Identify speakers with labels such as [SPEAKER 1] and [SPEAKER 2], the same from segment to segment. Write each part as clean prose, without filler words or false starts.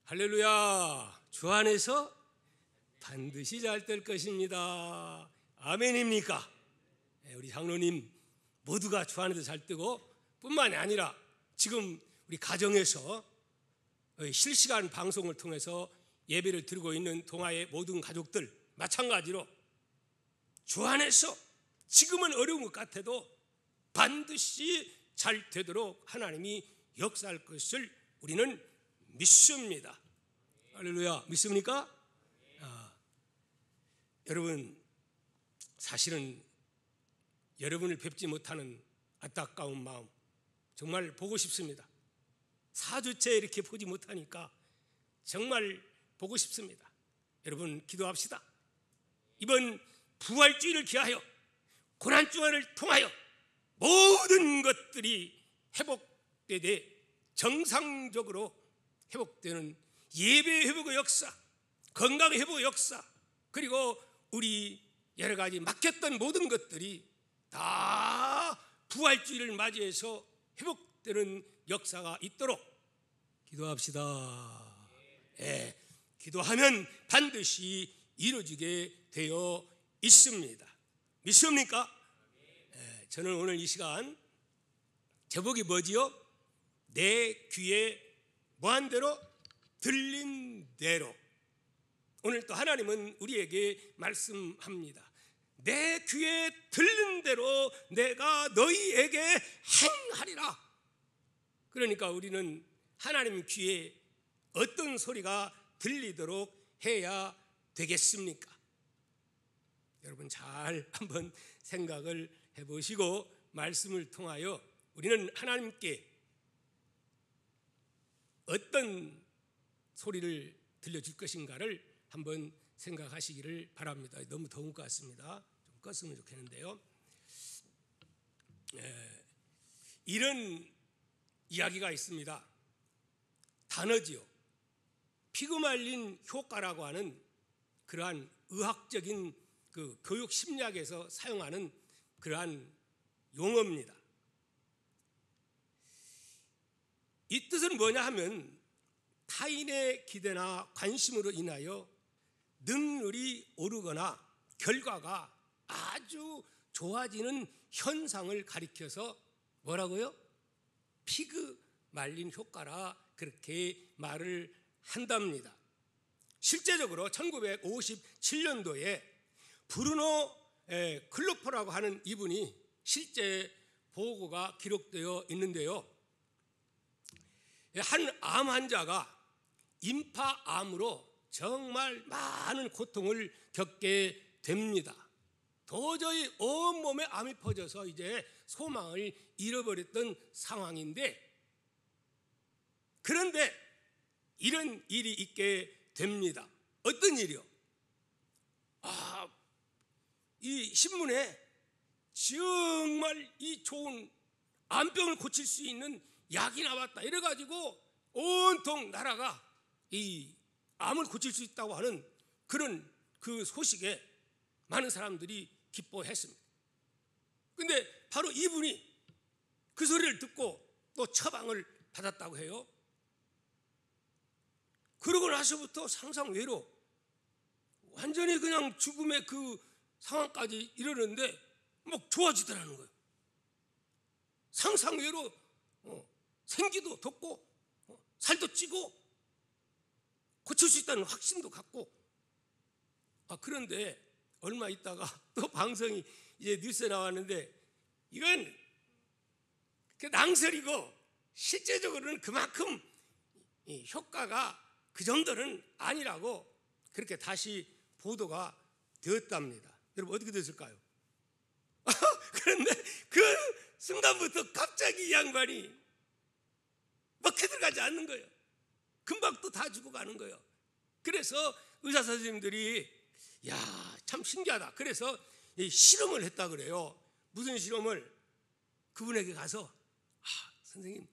[SPEAKER 1] 할렐루야. 주 안에서 반드시 잘 될 것입니다. 아멘입니까? 우리 장로님 모두가 주 안에서 잘 되고 뿐만이 아니라 지금 우리 가정에서 실시간 방송을 통해서 예배를 드리고 있는 동아의 모든 가족들 마찬가지로 주 안에서 지금은 어려운 것 같아도 반드시 잘 되도록 하나님이 역사할 것을 우리는 믿습니다. 할렐루야. 믿습니까? 여러분, 사실은 여러분을 뵙지 못하는 안타까운 마음 정말 보고 싶습니다. 4주째 이렇게 보지 못하니까 정말 보고 싶습니다. 여러분, 기도합시다. 이번 부활주의를 기하여 고난주간을 통하여 모든 것들이 회복되되 정상적으로 회복되는 예배 회복의 역사, 건강 회복의 역사, 그리고 우리 여러 가지 막혔던 모든 것들이 다 부활주의를 맞이해서 회복되는 역사가 있도록 기도합시다. 기도하면 반드시 이루어지게 되어 있습니다. 믿습니까? 저는 오늘 이 시간 제목이 뭐지요? 내 귀에 뭐한 대로 들린 대로. 오늘 또 하나님은 우리에게 말씀합니다. 내 귀에 들린 대로 내가 너희에게 행하리라. 그러니까 우리는 하나님 귀에 어떤 소리가 들리도록 해야 되겠습니까? 여러분 잘 한번 생각을 해보시고 말씀을 통하여 우리는 하나님께 어떤 소리를 들려줄 것인가를 한번 생각하시기를 바랍니다. 너무 더운 것 같습니다. 좀 껐으면 좋겠는데요. 이런 이야기가 있습니다. 단어지요. 피그말린 효과라고 하는 그러한 의학적인 그 교육 심리학에서 사용하는 그러한 용어입니다. 이 뜻은 뭐냐 하면 타인의 기대나 관심으로 인하여 능률이 오르거나 결과가 아주 좋아지는 현상을 가리켜서 뭐라고요? 피그 말린 효과라 그렇게 말을 한답니다. 실제적으로 1957년도에 브루노 클로퍼라고 하는 이분이 실제 보고가 기록되어 있는데요. 한 암 환자가 임파암으로 정말 많은 고통을 겪게 됩니다. 도저히 온몸에 암이 퍼져서 이제 소망을 잃어버렸던 상황인데, 그런데 이런 일이 있게 됩니다. 어떤 일이요? 이 신문에 정말 이 좋은 암병을 고칠 수 있는 약이 나왔다 이래가지고 온통 나라가 이 암을 고칠 수 있다고 하는 그런 그 소식에 많은 사람들이 기뻐했습니다. 근데 바로 이분이 그 소리를 듣고 또 처방을 받았다고 해요. 그러고 나서부터 상상외로 완전히 그냥 죽음의 그 상황까지 이르는데 막 좋아지더라는 거예요. 상상외로 생기도 돋고 살도 찌고 고칠 수 있다는 확신도 갖고. 그런데 얼마 있다가 또 방송이 이제 뉴스에 나왔는데 이건 그 낭설이고 실제적으로는 그만큼 효과가 그 정도는 아니라고 그렇게 다시 보도가 되었답니다. 여러분 어떻게 됐을까요? 그런데 그 순간부터 갑자기 이 양반이 먹혀 들어가지 않는 거예요. 금방 또 다 죽어가는 거예요. 그래서 의사 선생님들이 참 신기하다. 그래서 실험을 했다 그래요. 무슨 실험을? 그분에게 가서 선생님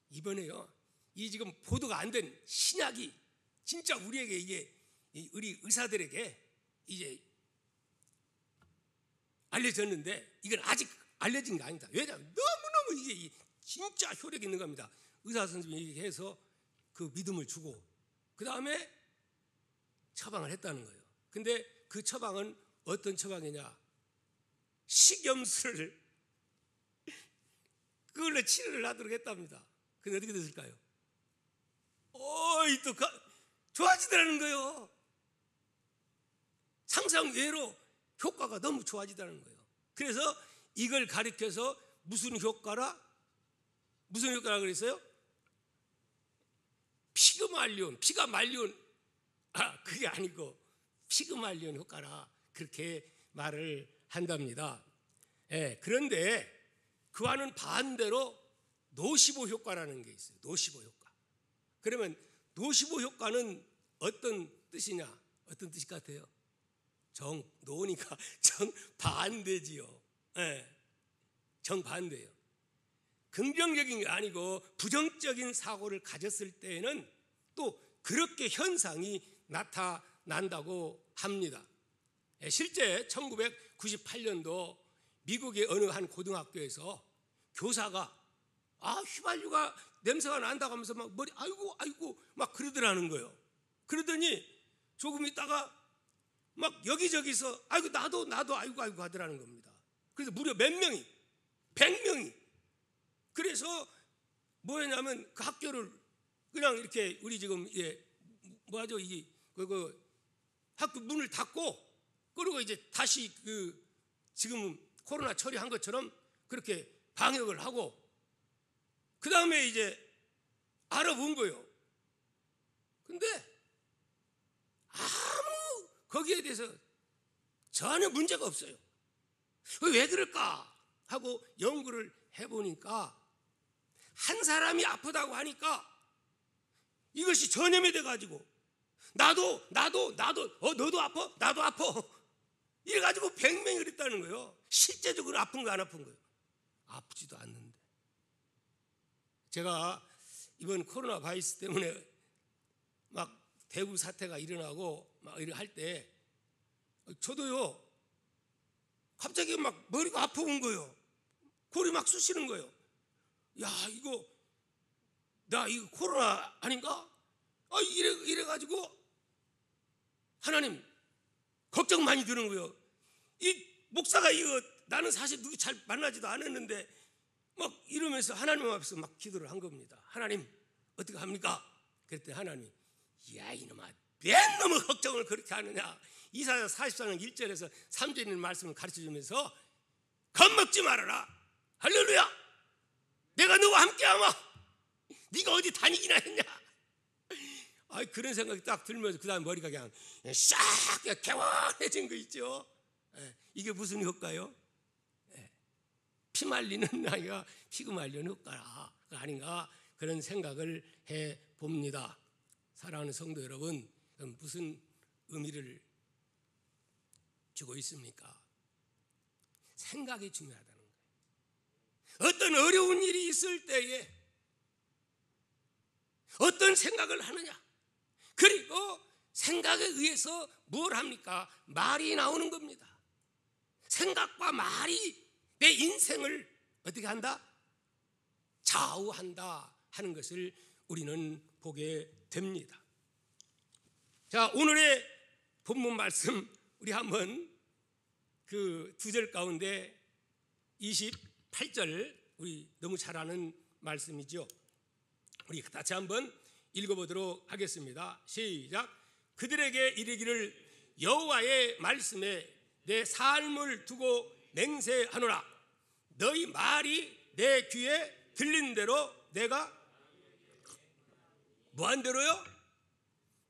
[SPEAKER 1] 이번에요 이 지금 보도가 안 된 신약이 진짜 우리에게 이게 우리 의사들에게 이제 알려졌는데 이건 아직 알려진 게 아니다. 왜냐하면 너무너무 이게 진짜 효력이 있는 겁니다. 의사 선생님이 얘기해서 그 믿음을 주고 그 다음에 처방을 했다는 거예요. 근데 그 처방은 어떤 처방이냐? 식염수를 그걸로 치료를 하도록 했답니다. 근데 어떻게 됐을까요? 또 좋아지더라는 거예요. 상상 외로 효과가 너무 좋아지더라는 거예요. 그래서 이걸 가리켜서 무슨 효과라 그랬어요? 피그말리온, 피가 말리온, 그게 아니고 피그말리온 효과라 그렇게 말을 한답니다. 그런데 그와는 반대로 노시보 효과라는 게 있어요. 노시보 효과. 그러면 노시보 효과는 어떤 뜻이냐? 어떤 뜻일 것 같아요? 노니까 정반대지요. 정반대예요. 긍정적인 게 아니고 부정적인 사고를 가졌을 때에는 또 그렇게 현상이 나타난다고 합니다. 실제 1998년도 미국의 어느 한 고등학교에서 교사가 휘발유가 냄새가 난다고 하면서 막 머리 아이고 막 그러더라는 거예요. 그러더니 조금 있다가 막 여기저기서 나도 아이고 하더라는 겁니다. 그래서 무려 몇 명이 100명이 그래서 뭐였냐면 그 학교를 그냥 이렇게 우리 지금 뭐하죠? 그 학교 문을 닫고 그리고 이제 다시 지금 코로나 처리한 것처럼 그렇게 방역을 하고 그 다음에 이제 알아본 거예요. 근데 아무 거기에 대해서 전혀 문제가 없어요. 왜 그럴까 하고 연구를 해보니까 한 사람이 아프다고 하니까 이것이 전염이 돼가지고 나도 너도 아파? 나도 아파. 이래가지고 100명이 그랬다는 거예요. 실제적으로 아픈 거 안 아픈 거예요? 아프지도 않는데. 제가 이번 코로나 바이러스 때문에 막 대구 사태가 일어나고 막 이렇게 할 때 저도요 갑자기 막 머리가 아픈 거예요. 골이 막 쑤시는 거예요. 나 이거 코로나 아닌가? 이래가지고 하나님 걱정 많이 드는 거예요. 이 목사가 나는 사실 누구 잘 만나지도 않았는데 막 이러면서 하나님 앞에서 막 기도를 한 겁니다. 하나님 어떻게 합니까? 그랬더니 하나님 이놈아 왜 너무 걱정을 그렇게 하느냐. 이사야 44장 1절에서 3절에 있는 말씀을 가르쳐주면서 겁먹지 말아라. 할렐루야. 내가 너와 함께하마. 네가 어디 다니기나 했냐. 그런 생각이 딱 들면서 그 다음에 머리가 그냥 싹 개원해진 거 있죠. 이게 무슨 효과요? 피 말리는 아이가 피그 말리는 효과가 아닌가 그런 생각을 해봅니다. 사랑하는 성도 여러분, 무슨 의미를 주고 있습니까? 생각이 중요하다는 거예요. 어떤 어려운 일이 있을 때에 어떤 생각을 하느냐. 그리고 생각에 의해서 뭘 합니까? 말이 나오는 겁니다. 생각과 말이 내 인생을 어떻게 한다? 좌우한다 하는 것을 우리는 보게 됩니다. 자, 오늘의 본문 말씀 우리 한번 그 두 절 가운데 28절 우리 너무 잘 아는 말씀이죠. 우리 같이 한번 읽어보도록 하겠습니다. 시작. 그들에게 이르기를 여호와의 말씀에 내 삶을 두고 맹세하노라. 너희 말이 내 귀에 들린 대로 내가 뭐한 대로요?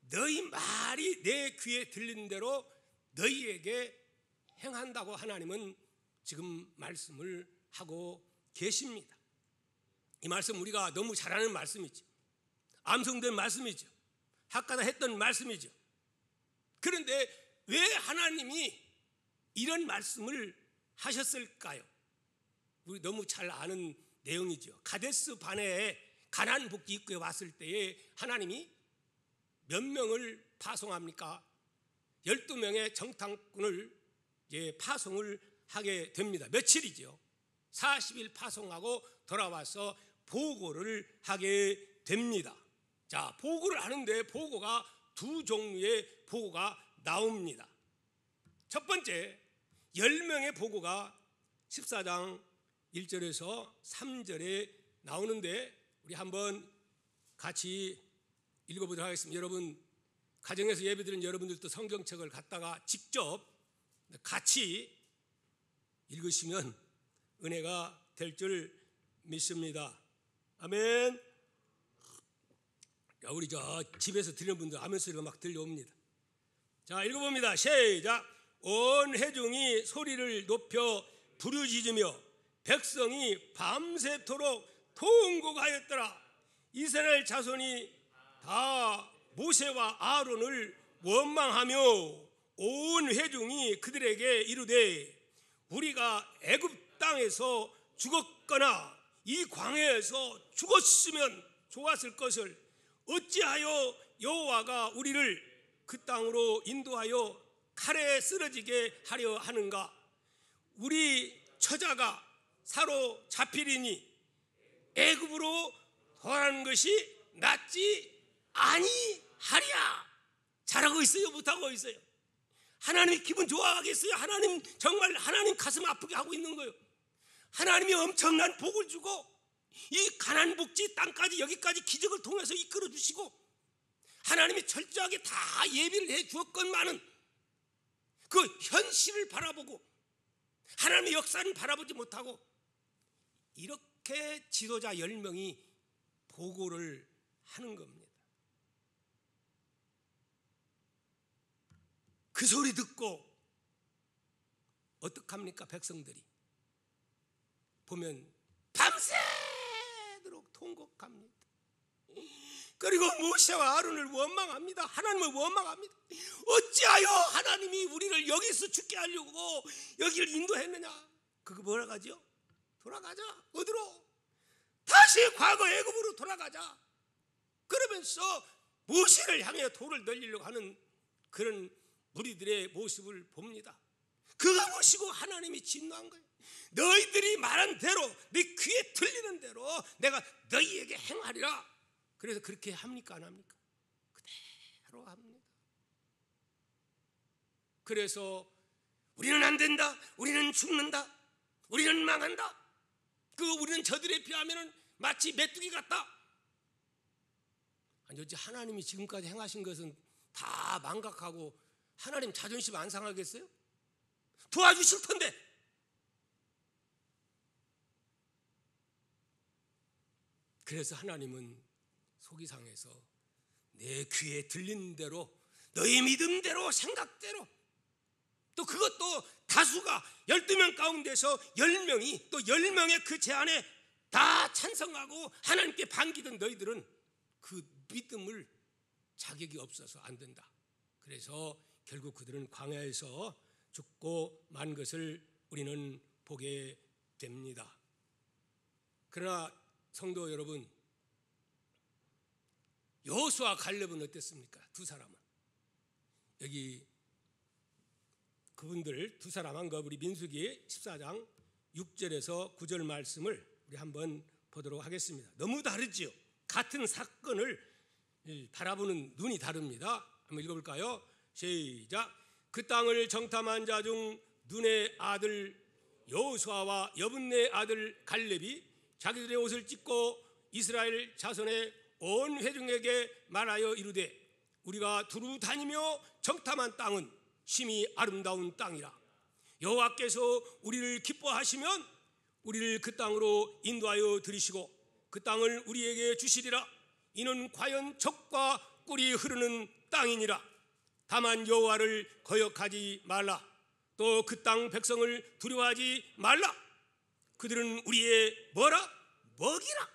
[SPEAKER 1] 너희 말이 내 귀에 들린 대로 너희에게 행한다고 하나님은 지금 말씀을 하고 계십니다. 이 말씀 우리가 너무 잘 아는 말씀이죠. 암송된 말씀이죠. 학가다 했던 말씀이죠. 그런데 왜 하나님이 이런 말씀을 하셨을까요? 우리 너무 잘 아는 내용이죠. 가데스 바네에 가나안 복지 입구에 왔을 때에 하나님이 몇 명을 파송합니까? 12명의 정탐꾼을 파송을 하게 됩니다. 며칠이죠? 40일 파송하고 돌아와서 보고를 하게 됩니다. 자, 보고를 하는데 보고가 두 종류의 보고가 나옵니다. 첫 번째, 10명의 보고가 14장 1절에서 3절에 나오는데 우리 한번 같이 읽어보도록 하겠습니다. 여러분, 가정에서 예배드리는 여러분들도 성경책을 갖다가 직접 같이 읽으시면 은혜가 될 줄 믿습니다. 아멘. 자, 우리 집에서 드리는 분들 아멘 소리가 막 들려옵니다. 자, 읽어봅니다. 시작. 온 회중이 소리를 높여 부르짖으며 백성이 밤새도록 통곡하였더라. 이스라엘 자손이 다 모세와 아론을 원망하며 온 회중이 그들에게 이르되 우리가 애굽 땅에서 죽었거나 이 광야에서 죽었으면 좋았을 것을 어찌하여 여호와가 우리를 그 땅으로 인도하여 칼에 쓰러지게 하려 하는가? 우리 처자가 사로잡히리니 애굽으로 돌아가는 것이 낫지 아니하랴. 잘하고 있어요? 못하고 있어요? 하나님이 기분 좋아하겠어요? 하나님 정말 하나님 가슴 아프게 하고 있는 거예요. 하나님이 엄청난 복을 주고 이 가나안 복지 땅까지 여기까지 기적을 통해서 이끌어 주시고 하나님이 철저하게 다 예비를 해 주었건만은 그 현실을 바라보고 하나님의 역사는 바라보지 못하고 이렇게 지도자 10명이 보고를 하는 겁니다. 그 소리 듣고 어떡합니까? 백성들이 보면 밤새도록 통곡합니다. 그리고 모세와 아론을 원망합니다. 하나님을 원망합니다. 어찌하여 하나님이 우리를 여기서 죽게 하려고 여기를 인도했느냐? 그거 뭐라 하죠? 돌아가자. 어디로? 다시 과거 애굽으로 돌아가자. 그러면서 모세를 향해 돌을 널리려고 하는 그런 무리들의 모습을 봅니다. 그거 보시고 하나님이 진노한 거예요. 너희들이 말한 대로 네 귀에 들리는 대로 내가 너희에게 행하리라. 그래서 그렇게 합니까? 안 합니까? 그대로 합니다. 그래서 우리는 안 된다, 우리는 죽는다, 우리는 망한다, 우리는 저들에 비하면 마치 메뚜기 같다. 아니, 어찌 하나님이 지금까지 행하신 것은 다 망각하고 하나님 자존심 안 상하겠어요? 도와주실 텐데. 그래서 하나님은 속이 상해서 내 귀에 들리는 대로 너희 믿음대로 생각대로 또 그것도 다수가 12명 가운데서 10명이 또 10명의 그 제안에 다 찬성하고 하나님께 반기던 너희들은 그 믿음을 자격이 없어서 안 된다. 그래서 결국 그들은 광야에서 죽고 만 것을 우리는 보게 됩니다. 그러나 성도 여러분, 여호수아 갈렙은 어땠습니까? 두 사람은 여기 그분들 두 사람 한 거 우리 민수기 14장 6절에서 9절 말씀을 우리 한번 보도록 하겠습니다. 너무 다르지요. 같은 사건을 바라보는 눈이 다릅니다. 한번 읽어볼까요? 시작. 그 땅을 정탐한 자 중 눈의 아들 여호수아와 여분네 아들 갈렙이 자기들의 옷을 찢고 이스라엘 자손의 온 회중에게 말하여 이르되 우리가 두루 다니며 정탐한 땅은 심히 아름다운 땅이라. 여호와께서 우리를 기뻐하시면 우리를 그 땅으로 인도하여 들이시고 그 땅을 우리에게 주시리라. 이는 과연 젖과 꿀이 흐르는 땅이니라. 다만 여호와를 거역하지 말라. 또 그 땅 백성을 두려워하지 말라. 그들은 우리의 뭐라? 먹이라.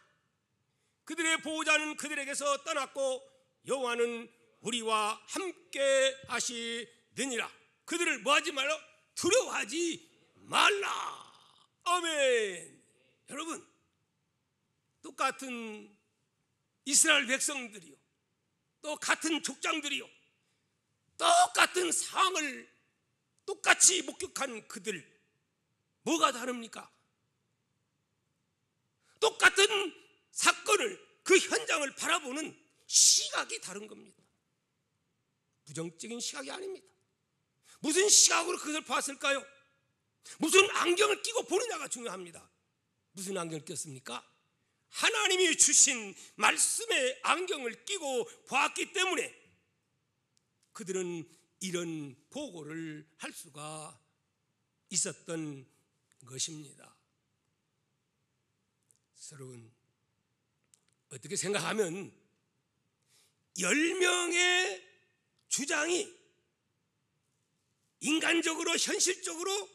[SPEAKER 1] 그들의 보호자는 그들에게서 떠났고 여호와는 우리와 함께 하시느니라. 그들을 뭐하지 말라? 두려워하지 말라. 아멘. 여러분, 똑같은 이스라엘 백성들이요, 또 같은 족장들이요, 똑같은 상황을 똑같이 목격한 그들, 뭐가 다릅니까? 똑같은 사건을, 그 현장을 바라보는 시각이 다른 겁니다. 부정적인 시각이 아닙니다. 무슨 시각으로 그것을 봤을까요? 무슨 안경을 끼고 보느냐가 중요합니다. 무슨 안경을 꼈습니까? 하나님이 주신 말씀의 안경을 끼고 보았기 때문에 그들은 이런 보고를 할 수가 있었던 것입니다. 여러분, 어떻게 생각하면 10명의 주장이 인간적으로 현실적으로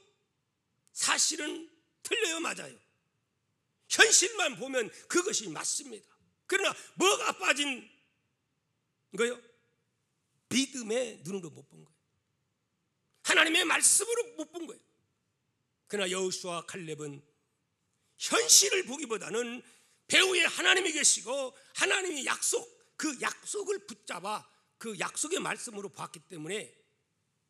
[SPEAKER 1] 사실은 틀려요, 맞아요. 현실만 보면 그것이 맞습니다. 그러나 뭐가 빠진 거요? 믿음의 눈으로 못 본 거예요. 하나님의 말씀으로 못 본 거예요. 그러나 여호수아와 칼렙은 현실을 보기보다는 배후에 하나님이 계시고 하나님의 약속, 그 약속을 붙잡아 그 약속의 말씀으로 봤기 때문에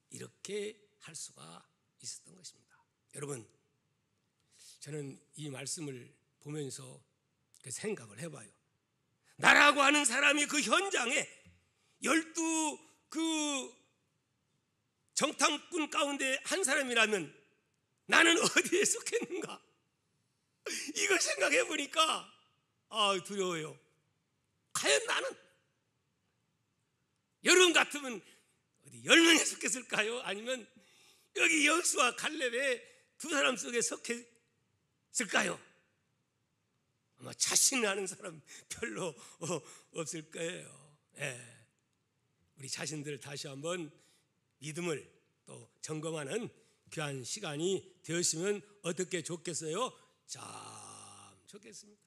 [SPEAKER 1] 이렇게 할 수가 있었던 것입니다. 여러분, 저는 이 말씀을 보면서 생각을 해봐요. 나라고 하는 사람이 그 현장에 12 그 정탐꾼 가운데 한 사람이라면 나는 어디에 속했는가? 이걸 생각해 보니까 두려워요. 과연 나는 여러분 같으면 어디 10명에 속했을까요? 아니면 여기 여호수아 칼렙의 두 사람 속에 속했을까요? 아마 자신 아는 사람 별로 없을 거예요. 예. 우리 자신들 다시 한번 믿음을 또 점검하는 귀한 시간이 되었으면 어떻게 좋겠어요? 참 좋겠습니다.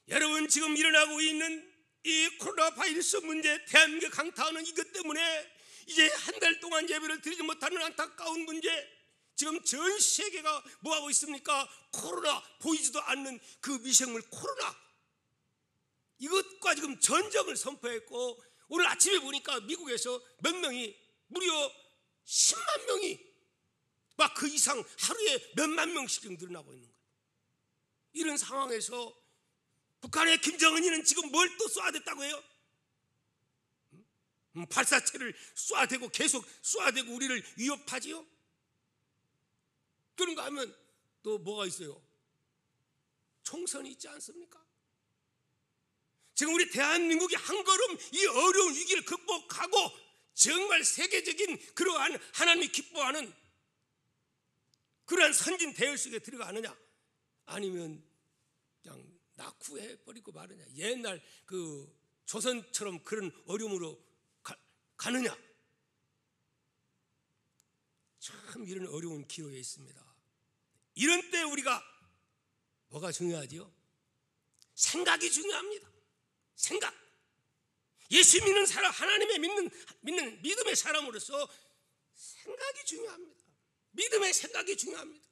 [SPEAKER 1] 여러분, 지금 일어나고 있는 이 코로나 바이러스 문제, 대한민국 강타하는 이것 때문에 이제 한 달 동안 예배를 드리지 못하는 안타까운 문제, 지금 전 세계가 뭐하고 있습니까? 코로나, 보이지도 않는 그 미생물 코로나, 이것과 지금 전쟁을 선포했고, 오늘 아침에 보니까 미국에서 몇 명이, 무려 10만 명이 막 그 이상 하루에 몇만 명씩 늘어나고 있는 거예요. 이런 상황에서 북한의 김정은이는 지금 뭘 또 쏘아댔다고 해요? 발사체를 쏘아대고 계속 쏘아대고 우리를 위협하지요? 그런가 하면 또 뭐가 있어요? 총선이 있지 않습니까? 지금 우리 대한민국이 한 걸음 이 어려운 위기를 극복하고 정말 세계적인 그러한 하나님이 기뻐하는 그러한 선진 대열 속에 들어가느냐, 아니면 그냥 낙후해버리고 마느냐, 옛날 그 조선처럼 그런 어려움으로 가느냐. 참 이런 어려운 기로에 있습니다. 이런 때 우리가 뭐가 중요하지요? 생각이 중요합니다. 생각. 예수 믿는 사람, 하나님의 믿는 믿음의 사람으로서 생각이 중요합니다. 믿음의 생각이 중요합니다.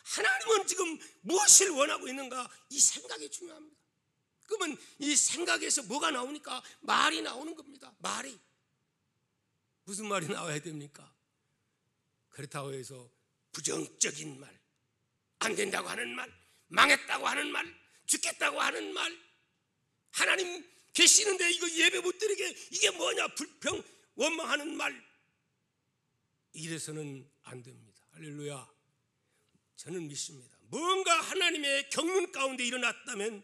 [SPEAKER 1] 하나님은 지금 무엇을 원하고 있는가? 이 생각이 중요합니다. 그러면 이 생각에서 뭐가 나오니까? 말이 나오는 겁니다. 말이. 무슨 말이 나와야 됩니까? 그렇다고 해서 부정적인 말, 안 된다고 하는 말, 망했다고 하는 말, 죽겠다고 하는 말, 하나님 계시는데 이거 예배 못 드리게 이게 뭐냐, 불평 원망하는 말, 이래서는 안 됩니다. 할렐루야. 저는 믿습니다. 뭔가 하나님의 경륜 가운데 일어났다면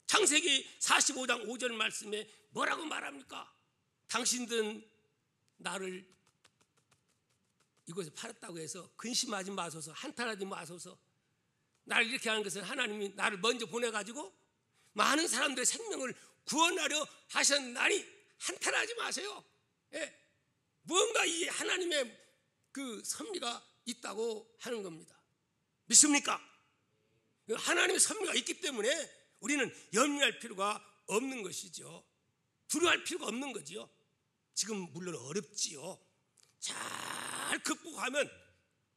[SPEAKER 1] 창세기 45장 5절 말씀에 뭐라고 말합니까? 당신들은 나를 이곳에 팔았다고 해서 근심하지 마소서, 한탄하지 마소서. 나를 이렇게 하는 것은 하나님이 나를 먼저 보내가지고 많은 사람들의 생명을 구원하려 하셨나니 한탄하지 마세요. 예. 뭔가 이 하나님의 그 섭리가 있다고 하는 겁니다. 믿습니까? 하나님의 섭리가 있기 때문에 우리는 염려할 필요가 없는 것이죠. 두려워할 필요가 없는 거지요. 지금 물론 어렵지요. 잘 극복하면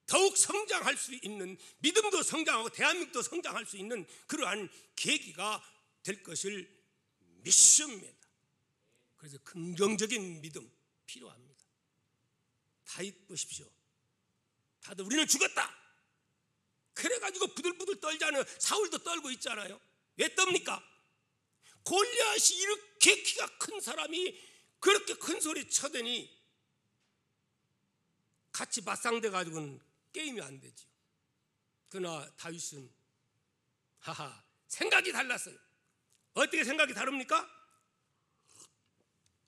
[SPEAKER 1] 더욱 성장할 수 있는, 믿음도 성장하고 대한민국도 성장할 수 있는 그러한 계기가 될 것을 믿습니다. 그래서 긍정적인 믿음 필요합니다. 다윗 보십시오. 다들 우리는 죽었다 그래가지고 부들부들 떨잖아요. 사울도 떨고 있잖아요. 왜 떱니까? 골리앗이 이렇게 키가 큰 사람이 그렇게 큰 소리 쳐대니 같이 맞상대 가지고는 게임이 안 되죠. 그러나 다윗은 생각이 달랐어요. 어떻게 생각이 다릅니까?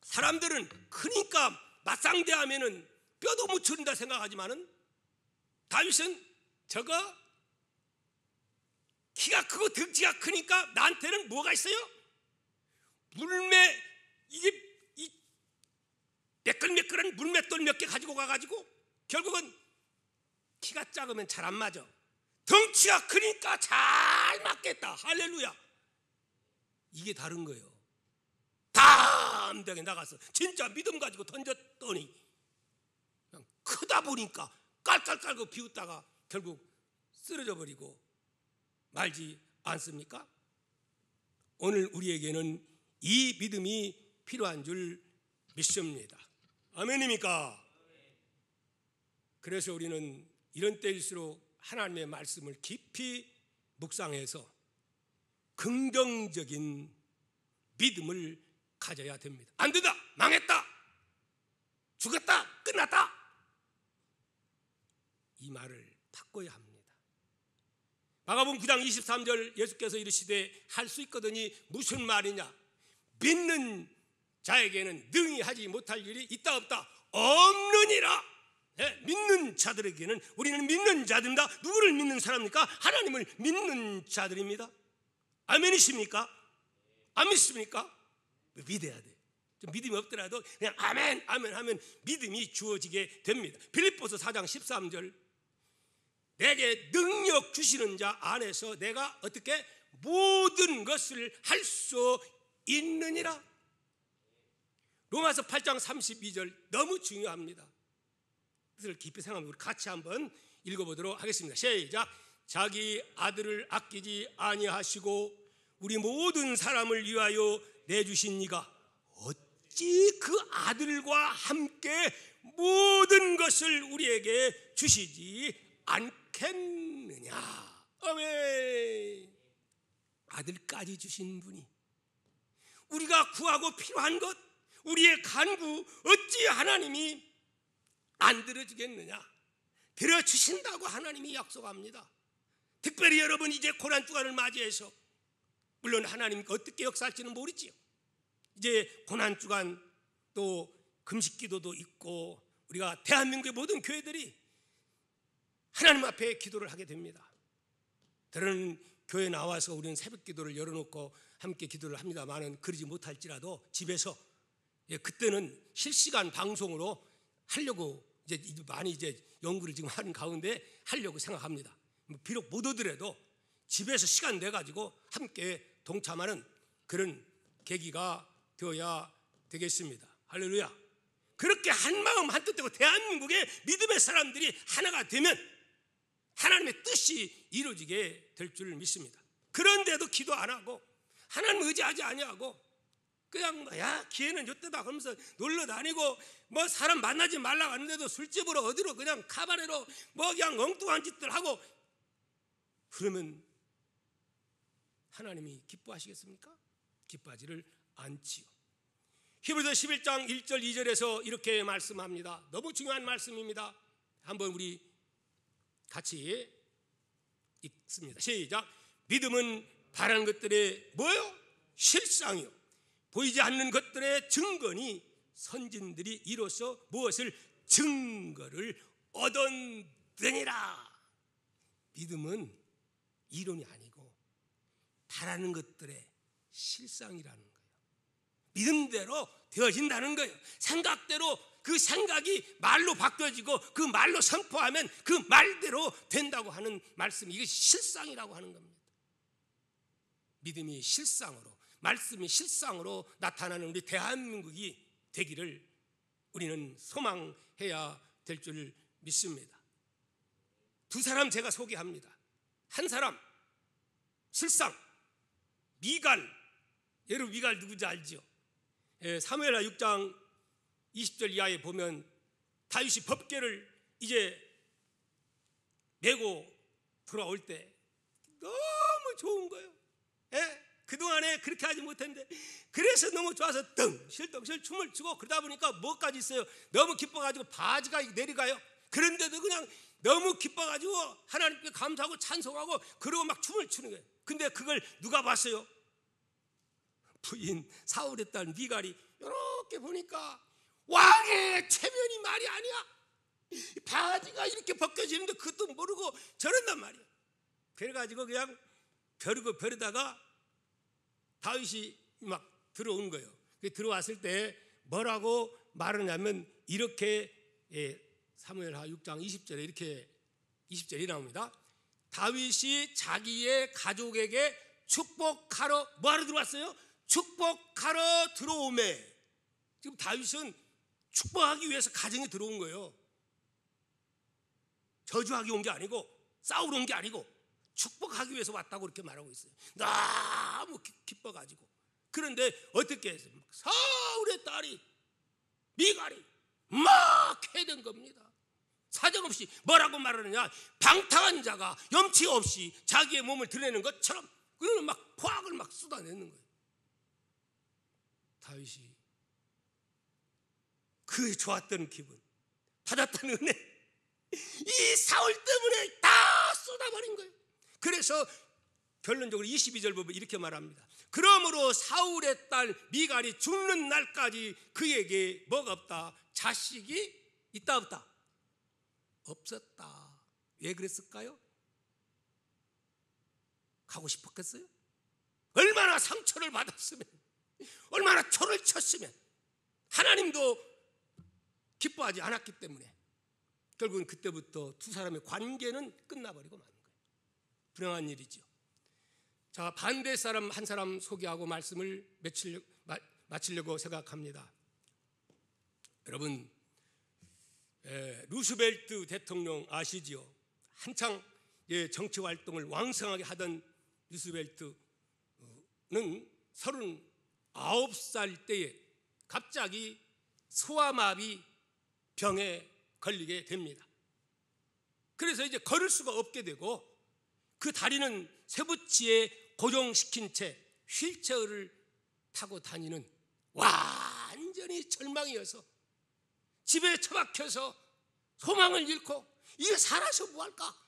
[SPEAKER 1] 사람들은 크니까 맞상대하면은 뼈도 못 추린다 생각하지만은 다윗은 저거 키가 크고 덩치가 크니까 나한테는 뭐가 있어요? 물매, 이게 이 매끌매끌한 물맷돌 몇 개 가지고 가가지고 결국은 키가 작으면 잘 안 맞아. 덩치가 크니까 잘 맞겠다. 할렐루야. 이게 다른 거예요. 담대하게 나가서 진짜 믿음 가지고 던졌더니 그냥 크다 보니까 깔깔 깔고 비웃다가 결국 쓰러져 버리고 말지 않습니까? 오늘 우리에게는 이 믿음이 필요한 줄 믿습니다. 아멘입니까? 그래서 우리는 이런 때일수록 하나님의 말씀을 깊이 묵상해서 긍정적인 믿음을 가져야 됩니다. 안 된다, 망했다, 죽었다, 끝났다, 이 말을 바꿔야 합니다. 마가복음 9장 23절 예수께서 이르시되 할 수 있거든이 무슨 말이냐? 믿는 자에게는 능히 하지 못할 일이 있다 없다? 없느니라. 믿는 자들에게는, 우리는 믿는 자들입니다. 누구를 믿는 사람입니까? 하나님을 믿는 자들입니다. 아멘이십니까? 안 믿습니까? 믿어야 돼. 좀 믿음이 없더라도 그냥 아멘 아멘 하면 믿음이 주어지게 됩니다. 빌립보서 4장 13절 내게 능력 주시는 자 안에서 내가 어떻게 모든 것을 할 수 있느니라. 로마서 8장 32절 너무 중요합니다. 뜻을 깊이 생각하면 우리 같이 한번 읽어보도록 하겠습니다. 시작. 자기 아들을 아끼지 아니하시고 우리 모든 사람을 위하여 내주신 이가 어찌 그 아들과 함께 모든 것을 우리에게 주시지 않겠느냐. 아멘. 아들까지 주신 분이 우리가 구하고 필요한 것, 우리의 간구 어찌 하나님이 안 들어주겠느냐? 들어주신다고 하나님이 약속합니다. 특별히 여러분 이제 고난주간을 맞이해서 물론 하나님이 어떻게 역사할지는 모르지요. 이제 고난주간 또 금식기도도 있고 우리가 대한민국의 모든 교회들이 하나님 앞에 기도를 하게 됩니다. 다른 교회 나와서 우리는 새벽기도를 열어놓고 함께 기도를 합니다만은 그러지 못할지라도 집에서 그때는 실시간 방송으로 하려고 이제 많이 이제 연구를 지금 하는 가운데 하려고 생각합니다. 비록 못 오더라도 집에서 시간 내 가지고 함께 동참하는 그런 계기가 되어야 되겠습니다. 할렐루야. 그렇게 한 마음 한 뜻 되고 대한민국의 믿음의 사람들이 하나가 되면 하나님의 뜻이 이루어지게 될 줄 믿습니다. 그런데도 기도 안 하고 하나님 의지하지 아니하고 그냥 야 기회는 요때다 하면서 놀러 다니고 뭐 사람 만나지 말라고 하는데도 술집으로 어디로 그냥 카바레로 뭐 그냥 엉뚱한 짓들 하고 그러면 하나님이 기뻐하시겠습니까? 기뻐하지를 않지요. 히브리서 11장 1절 2절에서 이렇게 말씀합니다. 너무 중요한 말씀입니다. 한번 우리 같이 읽습니다. 시작. 믿음은 바라는 것들의 뭐요? 실상이요 보이지 않는 것들의 증거니 선진들이 이로써 무엇을 증거를 얻었느니라. 믿음은 이론이 아니고 바라는 것들의 실상이라는 거예요. 믿음대로 되어진다는 거예요. 생각대로 그 생각이 말로 바뀌어지고 그 말로 선포하면 그 말대로 된다고 하는 말씀, 이게 실상이라고 하는 겁니다. 믿음이 실상으로, 말씀이 실상으로 나타나는 우리 대한민국이 되기를 우리는 소망해야 될 줄 믿습니다. 두 사람 제가 소개합니다. 한 사람 실상 미갈. 여러분 미갈 누구인지 알죠? 사무엘하 6장 20절 이하에 보면 다윗이 법궤를 이제 메고 돌아올 때 너무 좋은 거예요. 그동안에 그렇게 하지 못했는데 그래서 너무 좋아서 덩실덩실 춤을 추고 그러다 보니까 뭐까지 있어요? 너무 기뻐가지고 바지가 내려가요. 그런데도 그냥 너무 기뻐가지고 하나님께 감사하고 찬송하고 그러고 막 춤을 추는 거예요. 근데 그걸 누가 봤어요? 부인 사울의 딸 미갈이 이렇게 보니까 왕의 체면이 말이 아니야. 바지가 이렇게 벗겨지는데 그것도 모르고 저런단 말이야. 그래가지고 그냥 벼르다가 다윗이 막 들어온 거예요. 들어왔을 때 뭐라고 말하냐면 이렇게 사무엘하 6장 20절에 이렇게 20절이 나옵니다. 다윗이 자기의 가족에게 축복하러 뭐하러 들어왔어요? 축복하러 들어오매. 지금 다윗은 축복하기 위해서 가정에 들어온 거예요. 저주하기 온 게 아니고 싸우러 온 게 아니고 축복하기 위해서 왔다고 그렇게 말하고 있어요. 너무 기뻐가지고. 그런데 어떻게 했어요? 사울의 딸이 미갈이 막 해댄 겁니다. 사정없이 뭐라고 말하느냐? 방탕한 자가 염치 없이 자기의 몸을 드러내는 것처럼 그는 막 포악을 막 쏟아내는 거예요. 다윗이 그 좋았던 기분, 받았던 은혜, 이 사울 때문에 다 쏟아버린 거예요. 그래서 결론적으로 22절 보면 이렇게 말합니다. 그러므로 사울의 딸 미갈이 죽는 날까지 그에게 뭐가 없다? 자식이 있다 없다? 없었다. 왜 그랬을까요? 가고 싶었겠어요? 얼마나 상처를 받았으면, 얼마나 초를 쳤으면 하나님도 기뻐하지 않았기 때문에 결국은 그때부터 두 사람의 관계는 끝나버리고 마는 거예요. 불행한 일이죠. 자, 반대 사람 한 사람 소개하고 말씀을 마치려고 생각합니다. 여러분, 루스벨트 대통령 아시지요? 한창 정치 활동을 왕성하게 하던 루스벨트는 39살 때에 갑자기 소아마비 병에 걸리게 됩니다. 그래서 이제 걸을 수가 없게 되고 그 다리는 쇠붙이에 고정시킨 채 휠체어를 타고 다니는 완전히 절망이어서 집에 처박혀서 소망을 잃고 이게 살아서 뭐할까?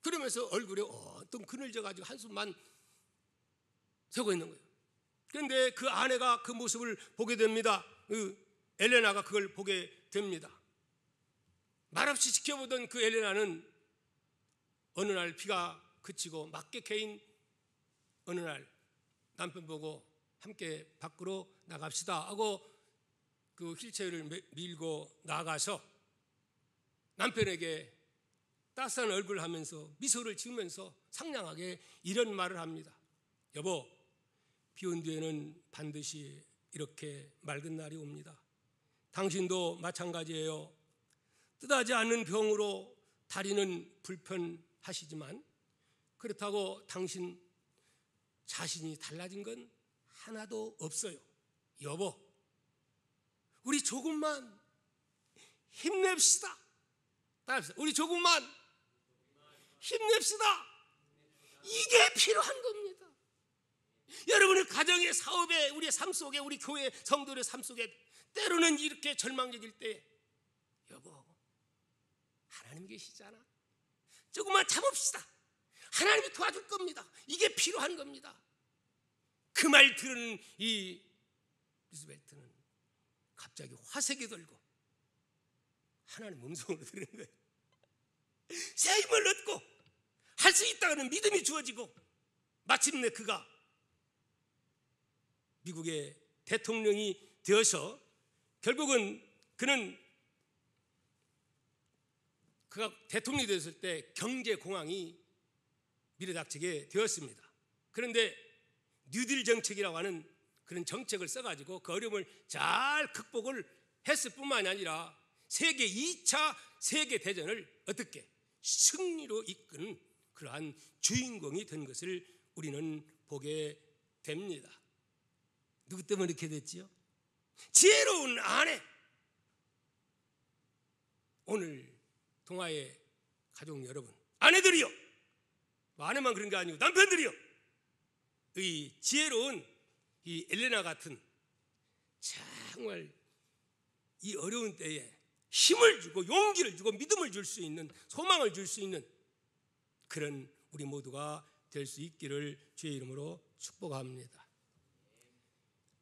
[SPEAKER 1] 그러면서 얼굴에 어떤 그늘져가지고 한숨만 새고 있는 거예요. 그런데 그 아내가 그 모습을 보게 됩니다. 엘레나가 그걸 보게 됩니다. 말없이 지켜보던 그 엘레나는 어느 날 비가 그치고 막개케인 어느 날 남편 보고 함께 밖으로 나갑시다 하고 그 휠체어를 밀고 나가서 남편에게 따스한 얼굴 하면서 미소를 지으면서 상냥하게 이런 말을 합니다. 여보, 비 온 뒤에는 반드시 이렇게 맑은 날이 옵니다. 당신도 마찬가지예요. 뜻하지 않는 병으로 다리는 불편하시지만 그렇다고 당신 자신이 달라진 건 하나도 없어요. 여보, 우리 조금만 힘냅시다. 따라합시다. 우리 조금만 힘냅시다. 이게 필요한 겁니다. 여러분의 가정의 사업에, 우리의 삶 속에, 우리 교회 성도들의 삶 속에 때로는 이렇게 절망적일 때 여보, 하나님 계시잖아. 조금만 참읍시다. 하나님이 도와줄 겁니다. 이게 필요한 겁니다. 그 말 들은 이 루스벨트는 갑자기 화색이 돌고 하나님 음성으로 들은 거예요. 새 힘을 얻고 할 수 있다는 믿음이 주어지고 마침내 그가 미국의 대통령이 되어서 결국은 그가 대통령이 되었을 때 경제공황이 밀어닥치게 되었습니다. 그런데 뉴딜 정책이라고 하는 그런 정책을 써가지고 그 어려움을 잘 극복을 했을 뿐만이 아니라 세계 2차 세계대전을 어떻게 승리로 이끈 그러한 주인공이 된 것을 우리는 보게 됩니다. 누구 때문에 이렇게 됐지요? 지혜로운 아내. 오늘 동아의 가족 여러분, 아내들이요, 아내만 그런 게 아니고 남편들이요, 이 지혜로운 이 엘레나 같은 정말 이 어려운 때에 힘을 주고 용기를 주고 믿음을 줄 수 있는, 소망을 줄 수 있는 그런 우리 모두가 될 수 있기를 주의 이름으로 축복합니다.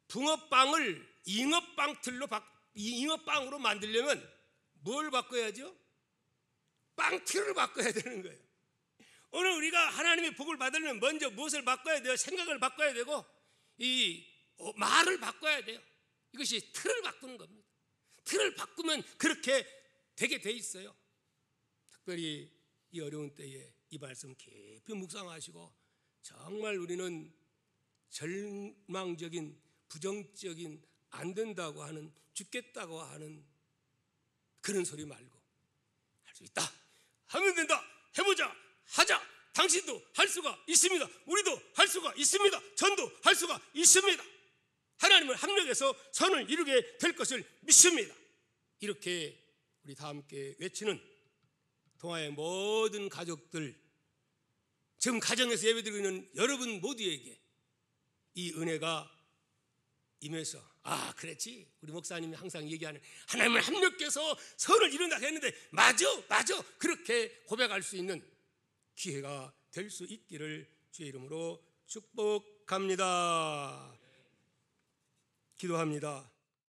[SPEAKER 1] 붕어빵을 잉어빵 틀로 잉어빵으로 만들려면 뭘 바꿔야죠? 빵틀을 바꿔야 되는 거예요. 오늘 우리가 하나님의 복을 받으려면 먼저 무엇을 바꿔야 돼요? 생각을 바꿔야 되고 이 말을 바꿔야 돼요. 이것이 틀을 바꾸는 겁니다. 틀을 바꾸면 그렇게 되게 돼 있어요. 특별히 이 어려운 때에 이 말씀 깊이 묵상하시고 정말 우리는 절망적인, 부정적인, 안 된다고 하는, 죽겠다고 하는 그런 소리 말고 할 수 있다, 하면 된다, 해보자, 하자, 당신도 할 수가 있습니다. 우리도 할 수가 있습니다. 전도 할 수가 있습니다. 하나님을 합력해서 선을 이루게 될 것을 믿습니다. 이렇게 우리 다 함께 외치는 동아의 모든 가족들, 지금 가정에서 예배드리고 있는 여러분 모두에게 이 은혜가 임해서, 아 그랬지, 우리 목사님이 항상 얘기하는 하나님을 합력해서 선을 이룬다 했는데 맞아 그렇게 고백할 수 있는 기회가 될 수 있기를 주의 이름으로 축복합니다. 기도합니다.